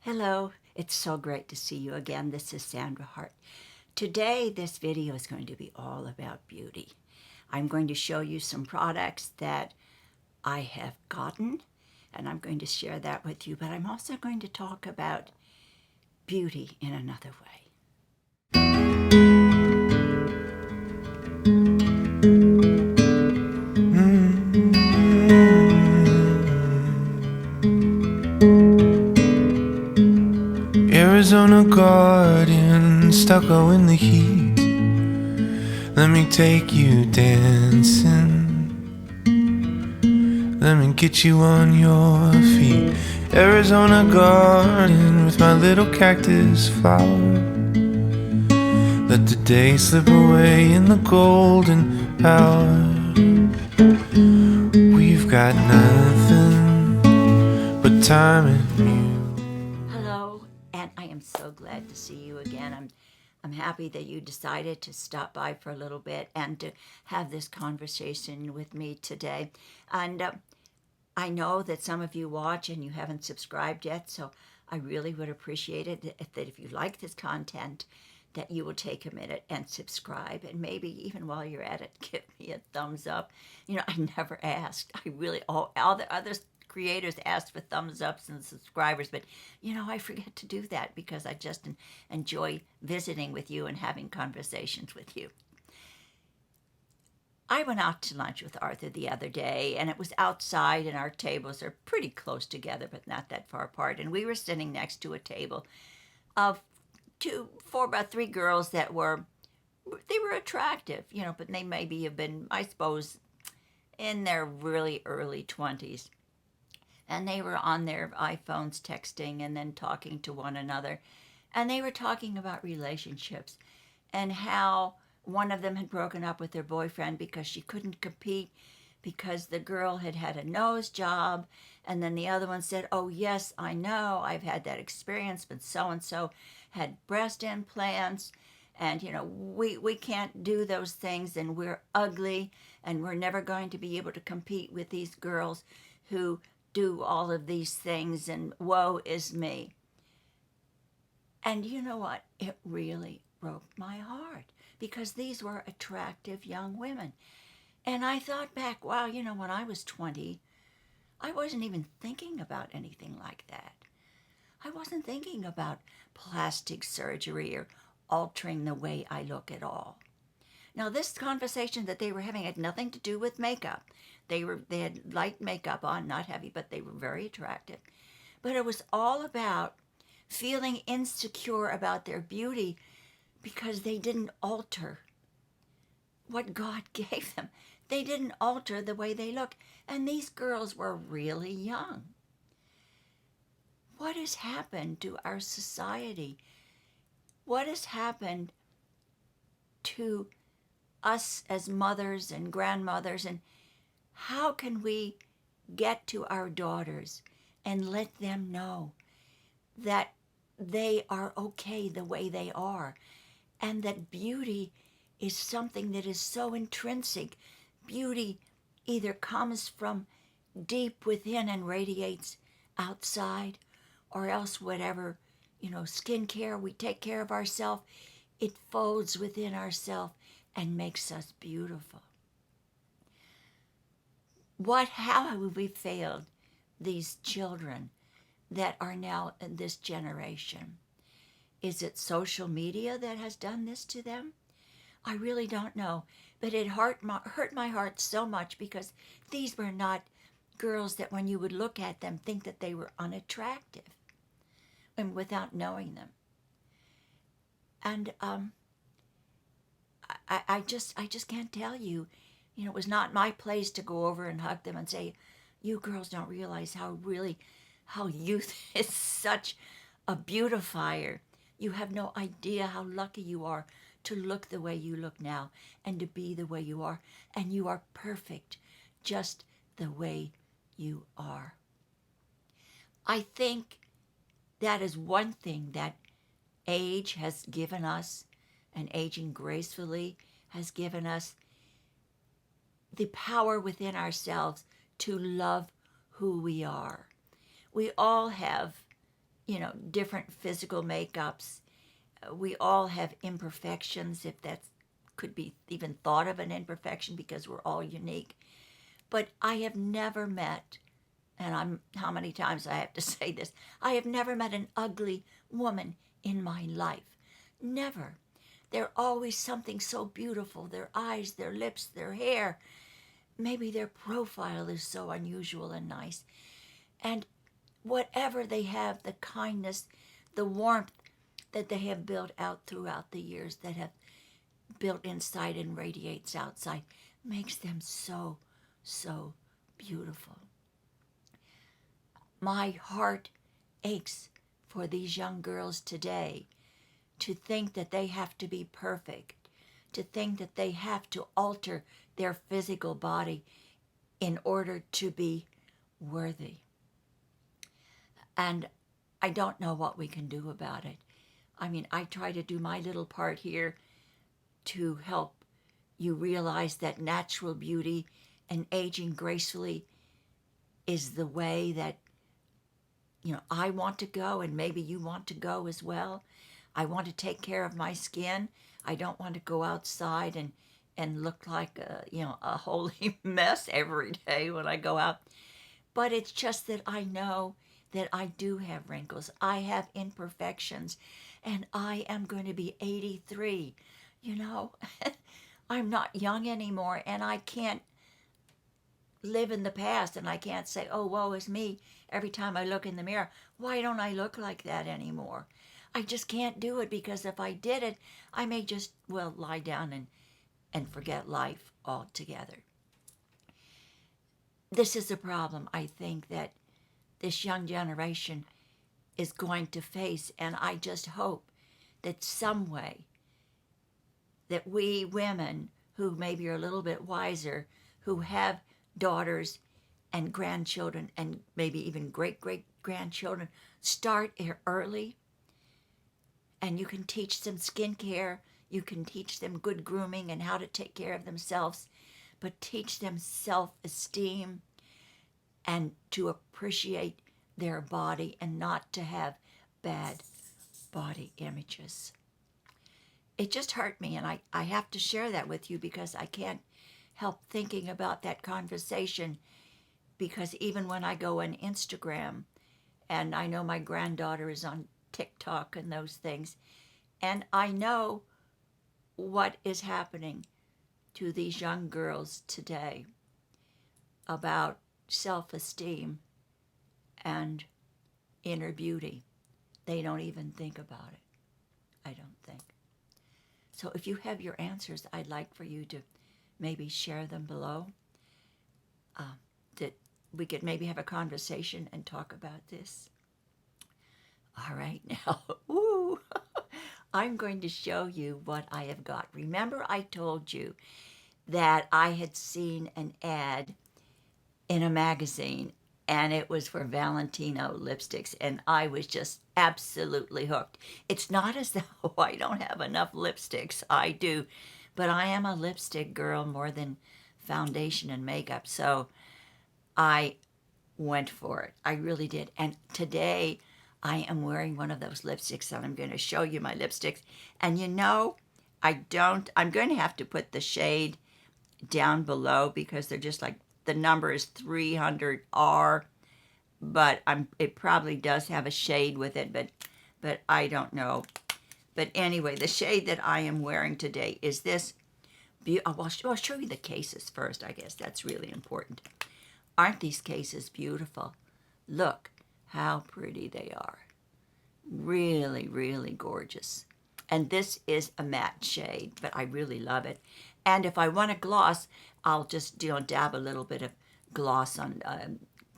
Hello, it's so great to see you again. This is Sandra Hart. Today, this video is going to be all about beauty. I'm going to show you some products that I have gotten, and I'm going to share that with you, but I'm also going to talk about beauty in another way. Arizona garden, stucco in the heat. Let me take you dancing. Let me get you on your feet. Arizona garden with my little cactus flower. Let the day slip away in the golden hour. We've got nothing but time and you. Hello, and I am so glad to see you again. I'm happy that you decided to stop by for a little bit and to have this conversation with me today. And I know that some of you watch and you haven't subscribed yet, so I really would appreciate it that if you like this content, that you will take a minute and subscribe, and maybe even while you're at it, give me a thumbs up. I never asked. I really, all the other creators ask for thumbs ups and subscribers, but I forget to do that because I just enjoy visiting with you and having conversations with you. I went out to lunch with Arthur the other day, and it was outside, and our tables are pretty close together, but not that far apart. And we were sitting next to a table of about three girls that were attractive, but they maybe have been, I suppose, in their really early 20s. And they were on their iPhones texting and then talking to one another. And they were talking about relationships and how one of them had broken up with their boyfriend because she couldn't compete because the girl had had a nose job. And then the other one said, "Oh, yes, I know. I've had that experience, but so-and-so had breast implants. And, we can't do those things, and we're ugly, and we're never going to be able to compete with these girls who do all of these things, and woe is me." And you know what? It really broke my heart because these were attractive young women. And I thought back, wow, when I was 20, I wasn't even thinking about anything like that. I wasn't thinking about plastic surgery or altering the way I look at all. Now, this conversation that they were having had nothing to do with makeup. They had light makeup on, not heavy, but they were very attractive. But it was all about feeling insecure about their beauty because they didn't alter what God gave them. They didn't alter the way they look. And these girls were really young. What has happened to our society? What has happened to us as mothers and grandmothers? And how can we get to our daughters and let them know that they are okay the way they are, and that beauty is something that is so intrinsic? Beauty either comes from deep within and radiates outside, or else whatever, skincare, we take care of ourselves, it folds within ourselves and makes us beautiful. How have we failed these children that are now in this generation? Is it social media that has done this to them? I really don't know, but it hurt my heart so much because these were not girls that when you would look at them think that they were unattractive and without knowing them. And I just can't tell you, it was not my place to go over and hug them and say, "You girls don't realize how youth is such a beautifier. You have no idea how lucky you are to look the way you look now and to be the way you are. And you are perfect just the way you are." I think that is one thing that age has given us, and aging gracefully has given us the power within ourselves to love who we are. We all have, different physical makeups. We all have imperfections, if that could be even thought of an imperfection, because we're all unique. But I have never met, and how many times I have to say this, I have never met an ugly woman in my life. Never. They're always something so beautiful. Their eyes, their lips, their hair. Maybe their profile is so unusual and nice. And whatever they have, the kindness, the warmth that they have built out throughout the years, that have built inside and radiates outside, makes them so, so beautiful. My heart aches for these young girls today to think that they have to be perfect, to think that they have to alter their physical body in order to be worthy. And I don't know what we can do about it. I mean, I try to do my little part here to help you realize that natural beauty and aging gracefully is the way that, I want to go, and maybe you want to go as well. I want to take care of my skin. I don't want to go outside and look like a holy mess every day when I go out. But it's just that I know that I do have wrinkles. I have imperfections, and I am going to be 83. I'm not young anymore, and I can't live in the past, and I can't say, oh, woe is me, every time I look in the mirror. Why don't I look like that anymore? I just can't do it, because if I did it, I may just, lie down and forget life altogether. This is a problem, I think, that this young generation is going to face, and I just hope that some way that we women who maybe are a little bit wiser, who have daughters and grandchildren and maybe even great-great-grandchildren, start early, and you can teach them skincare, you can teach them good grooming and how to take care of themselves, but teach them self-esteem and to appreciate their body and not to have bad body images. It just hurt me, and I have to share that with you, because I can't help thinking about that conversation, because even when I go on Instagram, and I know my granddaughter is on TikTok and those things, and I know what is happening to these young girls today about self-esteem and inner beauty. They don't even think about it, I don't think. So if you have your answers, I'd like for you to maybe share them below, that we could maybe have a conversation and talk about this. All right, now, I'm going to show you what I have got. Remember, I told you that I had seen an ad in a magazine, and it was for Valentino lipsticks, and I was just absolutely hooked. It's not as though I don't have enough lipsticks. I do, but I am a lipstick girl more than foundation and makeup, so I went for it. I really did. And today I am wearing one of those lipsticks, and I'm going to show you my lipsticks. And I'm going to have to put the shade down below, because they're just like, the number is 300R, but it probably does have a shade with it, but I don't know. But anyway, the shade that I am wearing today is this. I'll show you the cases first, I guess. That's really important. Aren't these cases beautiful? Look how pretty they are. Really, really gorgeous. And this is a matte shade, but I really love it. And if I want a gloss, I'll just dab a little bit of gloss on,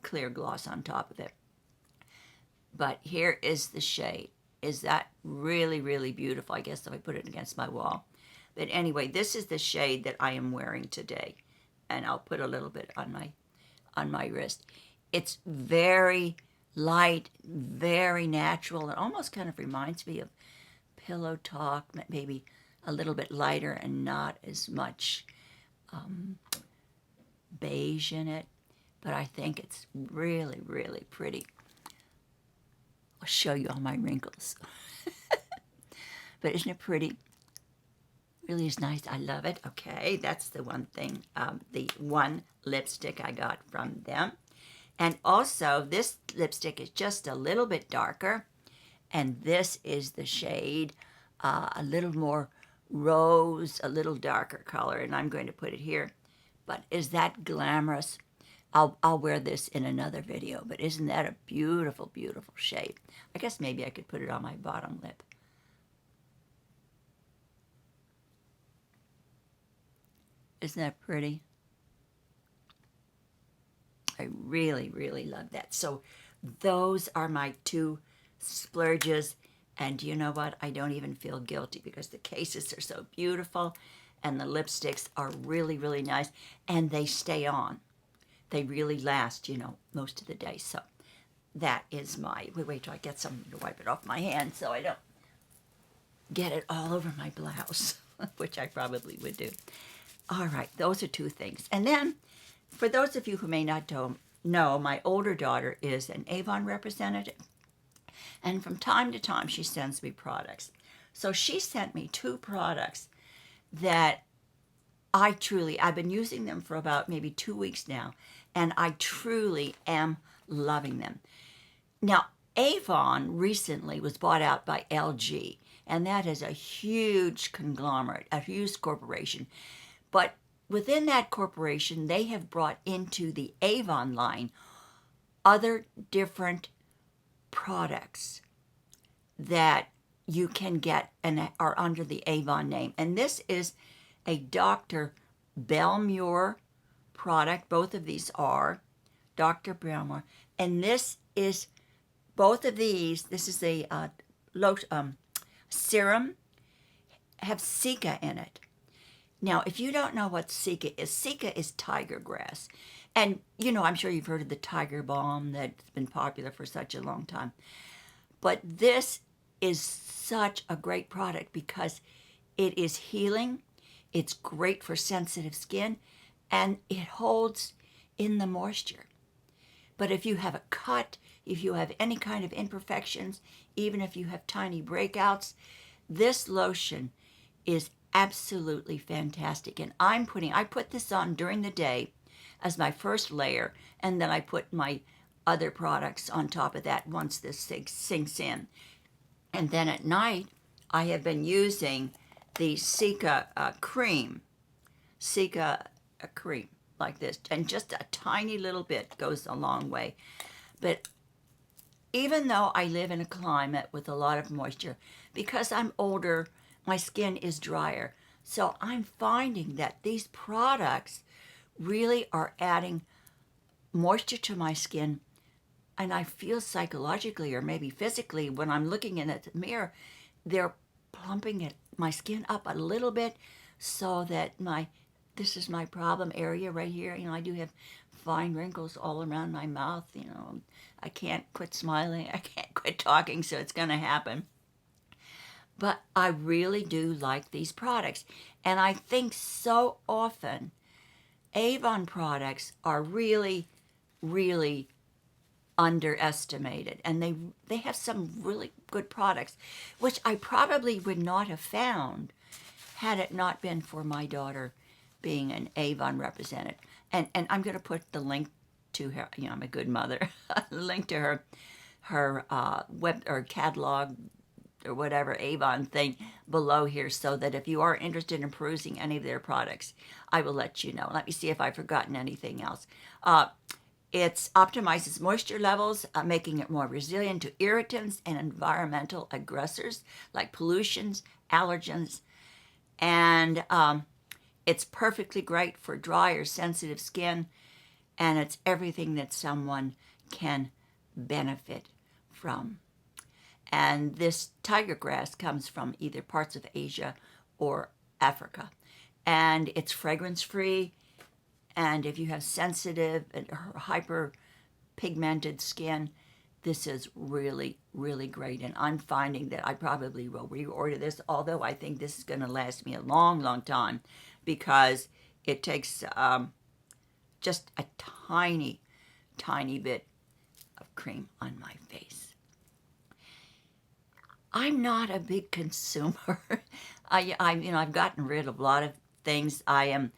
clear gloss on top of it. But here is the shade. Is that really, really beautiful? I guess if I put it against my wall. But anyway, this is the shade that I am wearing today. And I'll put a little bit on my wrist. It's very light, very natural. It almost kind of reminds me of Pillow Talk, maybe a little bit lighter and not as much beige in it. But I think it's really, really pretty. I'll show you all my wrinkles. But isn't it pretty? Really is nice. I love it. Okay, that's the one thing, the one lipstick I got from them. And also, this lipstick is just a little bit darker. And this is the shade, a little more rose, a little darker color. And I'm going to put it here. But is that glamorous? I'll wear this in another video. But isn't that a beautiful, beautiful shade? I guess maybe I could put it on my bottom lip. Isn't that pretty? I really, really love that. So those are my two splurges. And you know what? I don't even feel guilty because the cases are so beautiful and the lipsticks are really, really nice. And they stay on. They really last, you know, most of the day. So that is my... Wait till I get something to wipe it off my hand so I don't get it all over my blouse, which I probably would do. All right, those are two things. And then, for those of you who may not know, my older daughter is an Avon representative. And from time to time, she sends me products. So she sent me two products that I've been using them for about maybe 2 weeks now. And I truly am loving them. Now, Avon recently was bought out by LG. And that is a huge conglomerate, a huge corporation. But within that corporation, they have brought into the Avon line other different products that you can get and are under the Avon name. And this is a Dr. Belmure product. Both of these are Dr. Belmure. And this is, both of these, this is a serum, have cica in it. Now, if you don't know what cica is tiger grass. And, you know, I'm sure you've heard of the tiger balm that's been popular for such a long time. But this is such a great product because it is healing, it's great for sensitive skin, and it holds in the moisture. But if you have a cut, if you have any kind of imperfections, even if you have tiny breakouts, this lotion is absolutely fantastic. And I put this on during the day as my first layer, and then I put my other products on top of that once this sinks in. And then at night, I have been using the Cica cream like this, and just a tiny little bit goes a long way. But even though I live in a climate with a lot of moisture, because I'm older, my skin is drier. So I'm finding that these products really are adding moisture to my skin. And I feel psychologically or maybe physically when I'm looking in the mirror, they're plumping my skin up a little bit so that this is my problem area right here. You know, I do have fine wrinkles all around my mouth. You know, I can't quit smiling. I can't quit talking, so it's going to happen. But I really do like these products. And I think so often Avon products are really, really underestimated. And they have some really good products, which I probably would not have found had it not been for my daughter being an Avon representative. And I'm going to put the link to her, you know, I'm a good mother, link to her web or catalog or whatever Avon thing below here, so that if you are interested in perusing any of their products, I will let you know. Let me see if I've forgotten anything else. It optimizes moisture levels, making it more resilient to irritants and environmental aggressors like pollutions, allergens, and it's perfectly great for dry or sensitive skin, and it's everything that someone can benefit from. And this tiger grass comes from either parts of Asia or Africa. And it's fragrance-free. And if you have sensitive and hyper-pigmented skin, this is really, really great. And I'm finding that I probably will reorder this, although I think this is going to last me a long, long time, because it takes just a tiny, tiny bit of cream on my face. I'm not a big consumer. I've gotten rid of a lot of things. I am,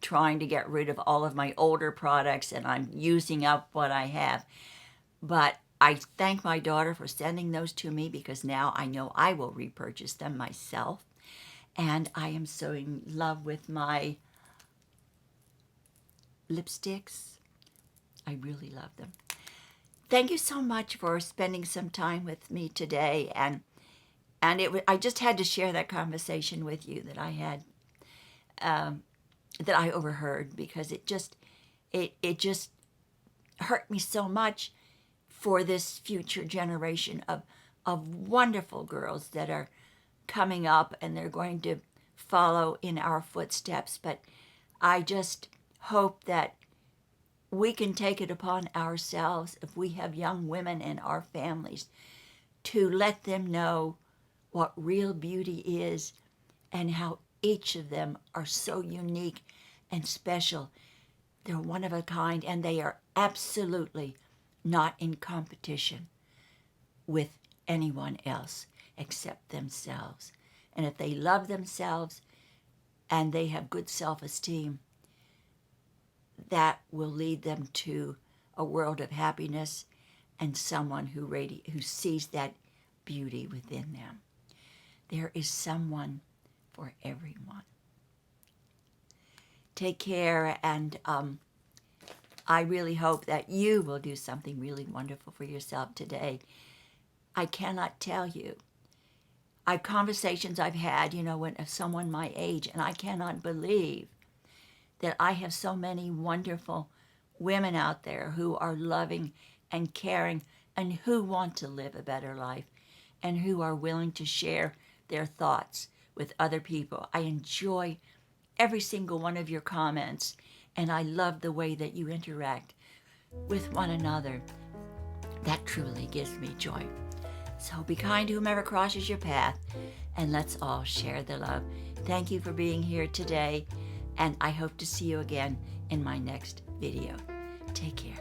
trying to get rid of all of my older products, and I'm using up what I have. But I thank my daughter for sending those to me, because now I know I will repurchase them myself. And I am so in love with my lipsticks. I really love them. Thank you so much for spending some time with me today. I just had to share that conversation with you that I had, that I overheard, because it just hurt me so much for this future generation of wonderful girls that are coming up, and they're going to follow in our footsteps. But I just hope that we can take it upon ourselves, if we have young women in our families, to let them know what real beauty is, and how each of them are so unique and special. They're one of a kind, and they are absolutely not in competition with anyone else except themselves. And if they love themselves and they have good self-esteem, that will lead them to a world of happiness and someone who sees that beauty within them. There is someone for everyone. Take care, and I really hope that you will do something really wonderful for yourself today. I cannot tell you. Conversations I've had, when someone my age, and I cannot believe that I have so many wonderful women out there who are loving and caring, and who want to live a better life, and who are willing to share their thoughts with other people. I enjoy every single one of your comments, and I love the way that you interact with one another. That truly gives me joy. So be kind to whomever crosses your path, and let's all share the love. Thank you for being here today, and I hope to see you again in my next video. Take care.